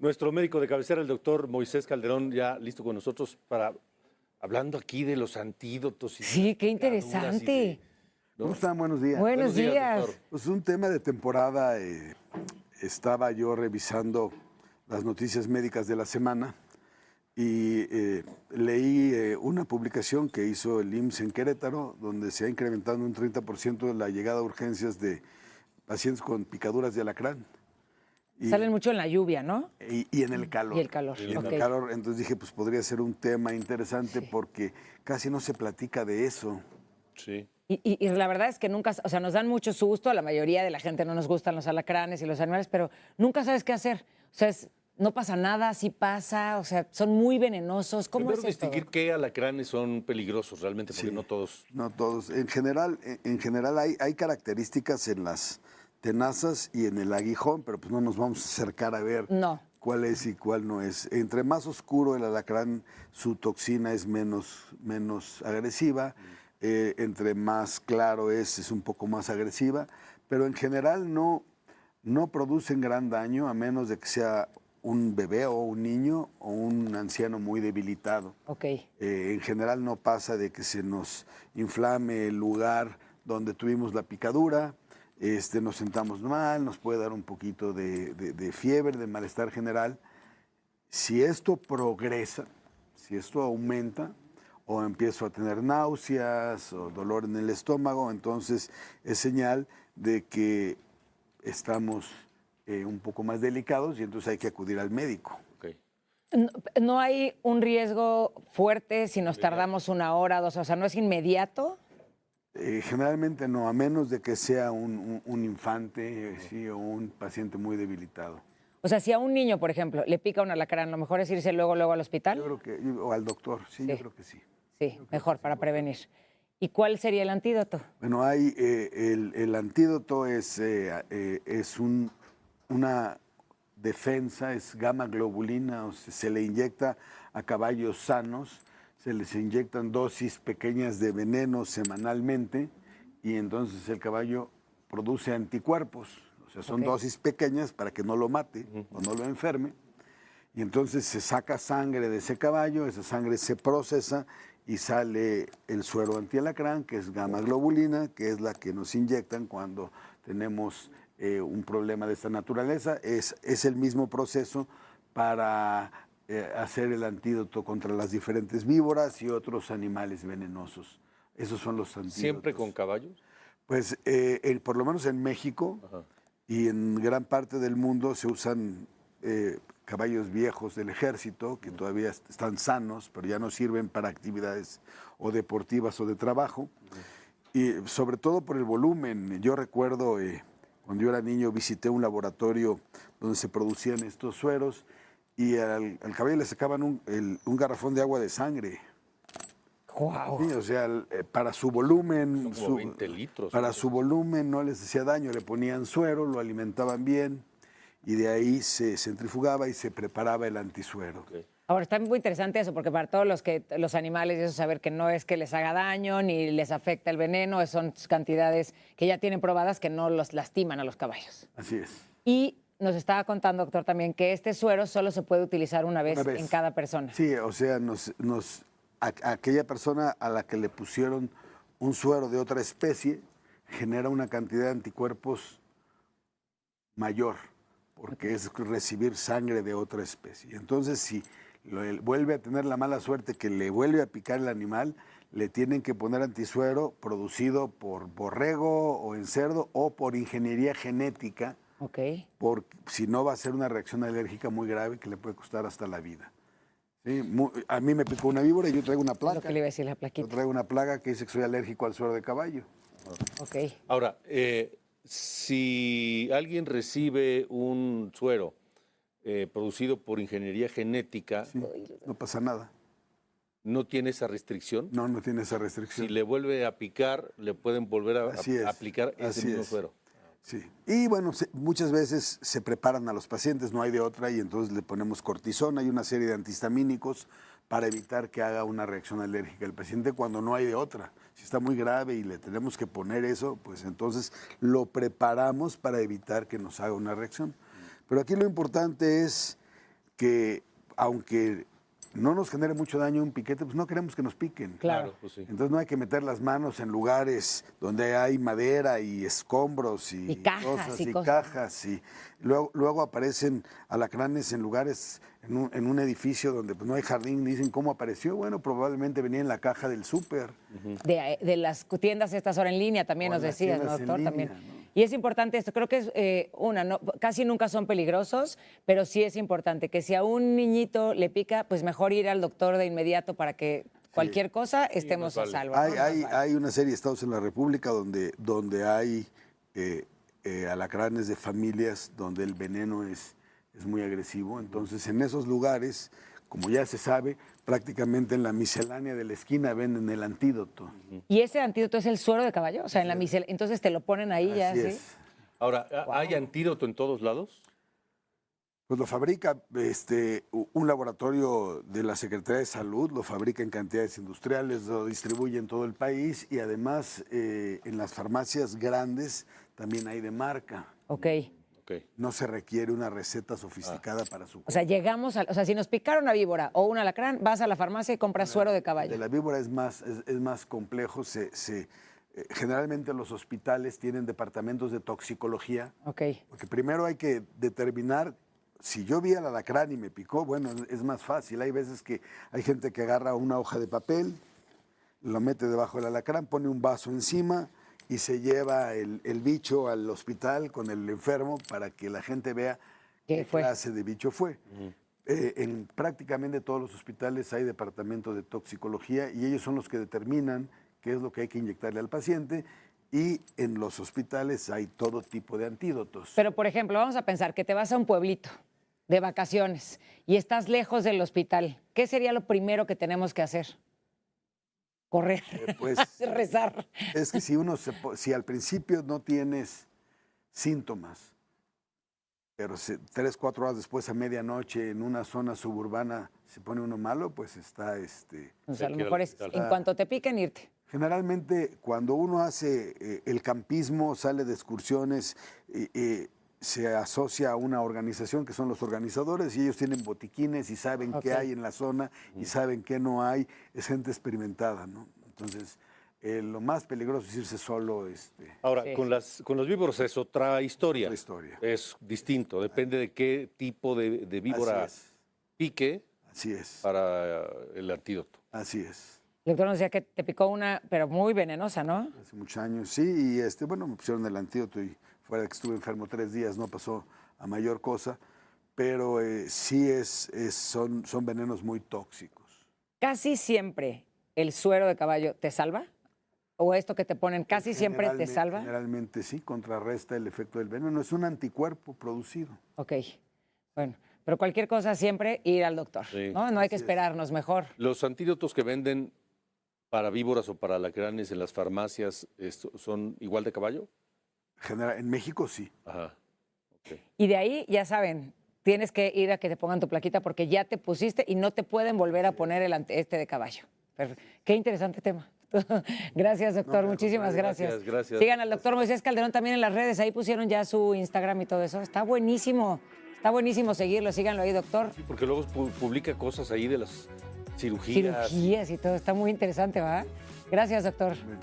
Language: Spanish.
Nuestro médico de cabecera, el doctor Moisés Calderón, ya listo con nosotros para hablando aquí de los antídotos. Sí, qué interesante. ¿no? ¿Cómo están? Buenos días. Buenos días. doctor. Pues un tema de temporada. Estaba yo revisando las noticias médicas de la semana y leí una publicación que hizo el IMSS en Querétaro, donde se ha incrementado un 30% la llegada a urgencias de pacientes con picaduras de alacrán. Salen mucho en la lluvia, ¿no? Y en el calor. Y el calor, Y en ok. el calor. Entonces dije, pues podría ser un tema interesante porque casi no se platica de eso. Sí. Y la verdad es que nunca, o sea, nos dan mucho susto, a la mayoría de la gente no nos gustan los alacranes y los animales, pero nunca sabes qué hacer. O sea, no pasa nada, sí pasa, o sea, son muy venenosos. ¿Cómo Primero es esto? distinguir qué alacranes son peligrosos realmente, porque Sí. no todos. No todos. En general hay características en las tenazas y en el aguijón, pero pues no nos vamos a acercar a ver No. cuál es y cuál no es. Entre más oscuro el alacrán, su toxina es menos agresiva. Entre más claro es un poco más agresiva, pero en general no producen gran daño a menos de que sea un bebé o un niño o un anciano muy debilitado. Ok. En general no pasa de que se nos inflame el lugar donde tuvimos la picadura, nos sentamos mal, nos puede dar un poquito de fiebre, de malestar general. Si esto progresa, si esto aumenta, o empiezo a tener náuseas o dolor en el estómago, entonces es señal de que estamos un poco más delicados y entonces hay que acudir al médico. Okay. No hay un riesgo fuerte si nos tardamos 1 hora, 2 horas, o sea, ¿no es inmediato? Generalmente no, a menos de que sea un infante sí, o un paciente muy debilitado. O sea, si a un niño, por ejemplo, le pica un alacrán, lo mejor es irse luego al hospital. Yo creo que, o al doctor, sí, yo creo que sí. Sí, mejor para prevenir. ¿Y cuál sería el antídoto? Bueno, hay el antídoto es una defensa, es gamma globulina, o sea, se le inyecta a caballos sanos, se les inyectan dosis pequeñas de veneno semanalmente y entonces el caballo produce anticuerpos, o sea, son dosis pequeñas para que no lo mate o no lo enferme. Y entonces se saca sangre de ese caballo, esa sangre se procesa y sale el suero antialacrán, que es gamma globulina, que es la que nos inyectan cuando tenemos un problema de esta naturaleza. Es el mismo proceso para hacer el antídoto contra las diferentes víboras y otros animales venenosos. Esos son los antídotos. ¿Siempre con caballos? Pues por lo menos en México y en gran parte del mundo se usan caballos viejos del ejército que todavía están sanos, pero ya no sirven para actividades o deportivas o de trabajo. Y sobre todo por el volumen. Yo recuerdo cuando yo era niño visité un laboratorio donde se producían estos sueros y al caballo le sacaban un garrafón de agua de sangre. Wow. Sí, o sea, para su volumen, Son como 20 litros. para su volumen no les hacía daño, le ponían suero, lo alimentaban bien y de ahí se centrifugaba y se preparaba el antisuero. Okay. Ahora, está muy interesante eso, porque para todos los animales, eso saber que no es que les haga daño ni les afecta el veneno, son cantidades que ya tienen probadas que no los lastiman a los caballos. Así es. Y nos estaba contando, doctor, también que este suero solo se puede utilizar una vez en cada persona. Sí, o sea, aquella persona a la que le pusieron un suero de otra especie genera una cantidad de anticuerpos mayor, porque es recibir sangre de otra especie. Entonces, si vuelve a tener la mala suerte que le vuelve a picar el animal, le tienen que poner antisuero producido por borrego o en cerdo o por ingeniería genética, porque si no va a ser una reacción alérgica muy grave que le puede costar hasta la vida. Sí, a mí me picó una víbora y yo traigo una placa. Lo que le iba a decir, la plaquita. Yo traigo una plaga que dice que soy alérgico al suero de caballo. Ahora, si alguien recibe un suero producido por ingeniería genética, sí, no pasa nada. ¿No tiene esa restricción? No, no tiene esa restricción. Si le vuelve a picar, le pueden volver a aplicar ese mismo suero. Sí. Y bueno, muchas veces se preparan a los pacientes, no hay de otra, y entonces le ponemos cortisona y una serie de antihistamínicos para evitar que haga una reacción alérgica el paciente cuando no hay de otra. Si está muy grave y le tenemos que poner eso, pues entonces lo preparamos para evitar que nos haga una reacción. Pero aquí lo importante es que aunque no nos genere mucho daño un piquete, pues no queremos que nos piquen. Claro. Pues sí. Entonces no hay que meter las manos en lugares donde hay madera y escombros Y cajas y cosas. cajas. Y luego aparecen alacranes en lugares, en un edificio donde pues, no hay jardín. Dicen, ¿cómo apareció? Bueno, probablemente venía en la caja del súper. De las tiendas estas ahora en línea también O nos en las decías, ¿no, tiendas en doctor? línea, También. ¿no? Y es importante esto, creo que es casi nunca son peligrosos, pero sí es importante que si a un niñito le pica, pues mejor ir al doctor de inmediato para que cualquier cosa estemos más a vale. salvo. ¿no? Más vale. Hay una serie de estados en la República donde hay alacranes de familias donde el veneno es muy agresivo. Entonces, en esos lugares, como ya se sabe, prácticamente en la miscelánea de la esquina venden el antídoto. Y ese antídoto es el suero de caballo, o sea, en la entonces te lo ponen ahí ya, Así ¿sí? es. Ahora, ¿hay antídoto en todos lados? Pues lo fabrica un laboratorio de la Secretaría de Salud, lo fabrica en cantidades industriales, lo distribuye en todo el país y además en las farmacias grandes también hay de marca. Ok. Ok. No se requiere una receta sofisticada para su O sea, o sea, si nos picaron una víbora o un alacrán, vas a la farmacia y compras suero de caballo. De la víbora es más complejo. Generalmente los hospitales tienen departamentos de toxicología, Ok. porque primero hay que determinar si yo vi al alacrán y me picó, bueno, es más fácil. Hay veces que hay gente que agarra una hoja de papel, lo mete debajo del alacrán, pone un vaso encima y se lleva el bicho al hospital con el enfermo para que la gente vea qué clase de bicho fue. En prácticamente todos los hospitales hay departamento de toxicología y ellos son los que determinan qué es lo que hay que inyectarle al paciente y en los hospitales hay todo tipo de antídotos. Pero, por ejemplo, vamos a pensar que te vas a un pueblito de vacaciones y estás lejos del hospital. ¿Qué sería lo primero que tenemos que hacer? Correr, Pues rezar. es que si al principio no tienes síntomas, pero 3, 4 horas después a medianoche en una zona suburbana se pone uno malo, pues está O sea, a lo Hay que ir al mejor es, hospital. en cuanto te piquen, irte. Generalmente cuando uno hace el campismo, sale de excursiones, se asocia a una organización que son los organizadores y ellos tienen botiquines y saben qué hay en la zona y saben qué no hay. Es gente experimentada, ¿no? Entonces, lo más peligroso es irse solo. Ahora, Sí. con los víboros es otra historia. Otra historia. Es distinto, depende de qué tipo de víbora pique Así es. para el antídoto. Así es. El doctor nos decía que te picó una, pero muy venenosa, ¿no? Hace muchos años, sí, y bueno, me pusieron el antídoto y fuera de que estuve enfermo 3 días, no pasó a mayor cosa, pero sí son venenos muy tóxicos. Casi siempre el suero de caballo te salva. ¿O esto que te ponen casi siempre te salva? Generalmente sí, contrarresta el efecto del veneno, es un anticuerpo producido. Ok, bueno, pero cualquier cosa siempre ir al doctor, Sí. ¿no? No hay que Así es. esperarnos, mejor. Los antídotos que venden para víboras o para alacranes en las farmacias son igual de caballo. En México sí. Ajá. Ok. Y de ahí, ya saben, tienes que ir a que te pongan tu plaquita porque ya te pusiste y no te pueden volver a poner este de caballo. Qué interesante tema. Gracias, doctor. No, Muchísimas gracias. Gracias. Sigan al doctor Moisés Calderón también en las redes. Ahí pusieron ya su Instagram y todo eso. Está buenísimo. Está buenísimo seguirlo. Síganlo ahí, doctor. Sí, porque luego publica cosas ahí de las cirugías. Cirugías y todo. Está muy interesante, ¿va? Gracias, doctor. Bueno.